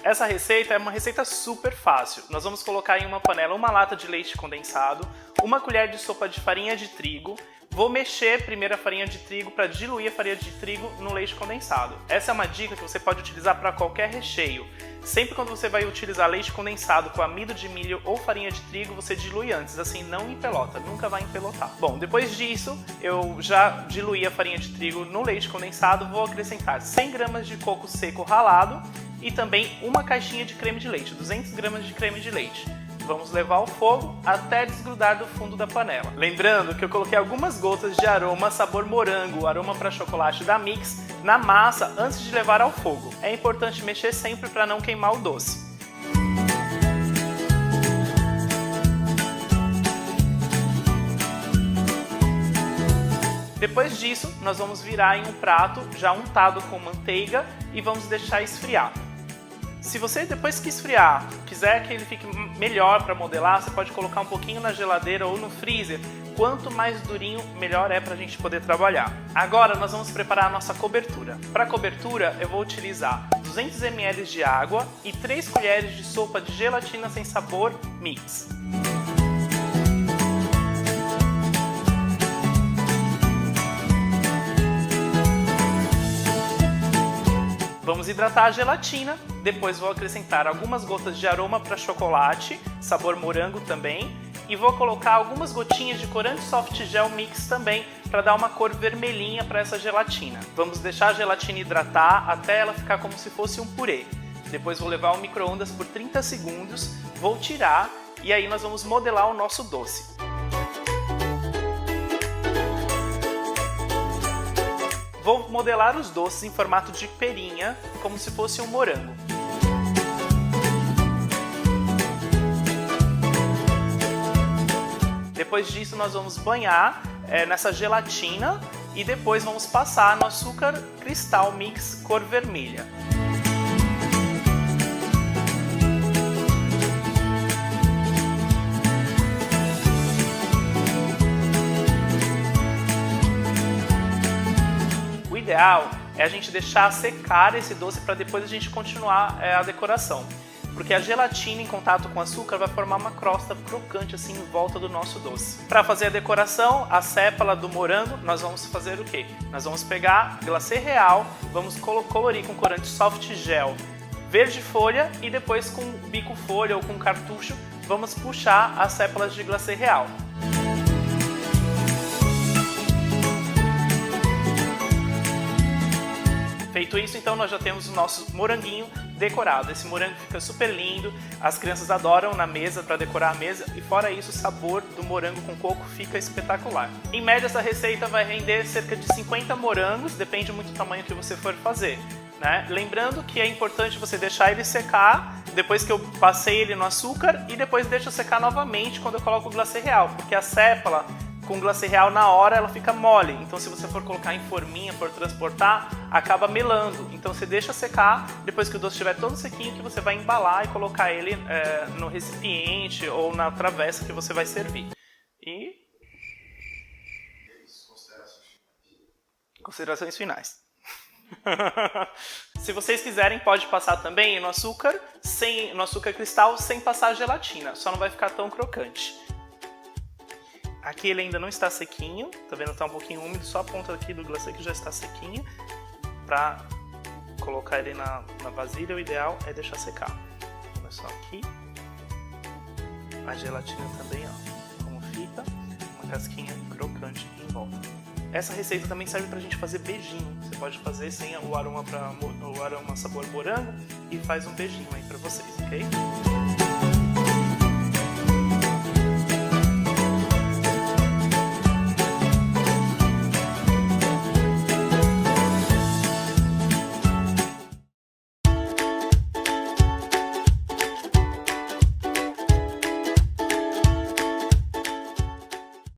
Essa receita é uma receita super fácil. Nós vamos colocar em uma panela uma lata de leite condensado, uma colher de sopa de farinha de trigo. Vou mexer primeiro a farinha de trigo para diluir a farinha de trigo no leite condensado. Essa é uma dica que você pode utilizar para qualquer recheio. Sempre quando você vai utilizar leite condensado com amido de milho ou farinha de trigo, você dilui antes, assim não empelota, nunca vai empelotar. Bom, depois disso, eu já diluí a farinha de trigo no leite condensado, vou acrescentar 100 gramas de coco seco ralado e também uma caixinha de creme de leite, 200 gramas de creme de leite. Vamos levar ao fogo até desgrudar do fundo da panela. Lembrando que eu coloquei algumas gotas de aroma sabor morango, aroma para chocolate da Mix, na massa antes de levar ao fogo. É importante mexer sempre para não queimar o doce. Depois disso, nós vamos virar em um prato já untado com manteiga e vamos deixar esfriar. Se você, depois que esfriar, quiser que ele fique melhor para modelar, você pode colocar um pouquinho na geladeira ou no freezer. Quanto mais durinho, melhor é para a gente poder trabalhar. Agora nós vamos preparar a nossa cobertura. Para a cobertura, eu vou utilizar 200 ml de água e 3 colheres de sopa de gelatina sem sabor Mix. Vamos hidratar a gelatina, depois vou acrescentar algumas gotas de aroma para chocolate, sabor morango também, e vou colocar algumas gotinhas de corante soft gel mix também, para dar uma cor vermelhinha para essa gelatina. Vamos deixar a gelatina hidratar até ela ficar como se fosse um purê. Depois vou levar ao micro-ondas por 30 segundos, vou tirar e aí nós vamos modelar o nosso doce. Vou modelar os doces em formato de perinha, como se fosse um morango. Depois disso nós vamos banhar nessa gelatina e depois vamos passar no açúcar cristal mix cor vermelha. O ideal é a gente deixar secar esse doce para depois a gente continuar a decoração. Porque a gelatina em contato com o açúcar vai formar uma crosta crocante assim em volta do nosso doce. Para fazer a decoração, a sépala do morango, nós vamos fazer o quê? Nós vamos pegar glacê real, vamos colorir com corante soft gel verde folha e depois com bico folha ou com cartucho, vamos puxar as sépalas de glacê real. Feito isso, então nós já temos o nosso moranguinho decorado. Esse morango fica super lindo, as crianças adoram na mesa para decorar a mesa e fora isso o sabor do morango com coco fica espetacular. Em média essa receita vai render cerca de 50 morangos, depende muito do tamanho que você for fazer, né? Lembrando que é importante você deixar ele secar depois que eu passei ele no açúcar e depois deixo secar novamente quando eu coloco o glacê real, porque a sépala com glacê real na hora ela fica mole, então se você for colocar em forminha, for transportar, acaba melando. Então você deixa secar, depois que o doce estiver todo sequinho, que você vai embalar e colocar ele no recipiente ou na travessa que você vai servir. E... considerações finais. Se vocês quiserem, pode passar também no açúcar cristal sem passar a gelatina, só não vai ficar tão crocante. Aqui ele ainda não está sequinho, tá vendo? Tá um pouquinho úmido, só a ponta aqui do glacê que já está sequinha. Para colocar ele na vasilha, o ideal é deixar secar. Começar aqui. A gelatina também, ó, como fica, uma casquinha crocante em volta. Essa receita também serve pra gente fazer beijinho. Você pode fazer sem o aroma sabor morango e faz um beijinho aí pra vocês, ok?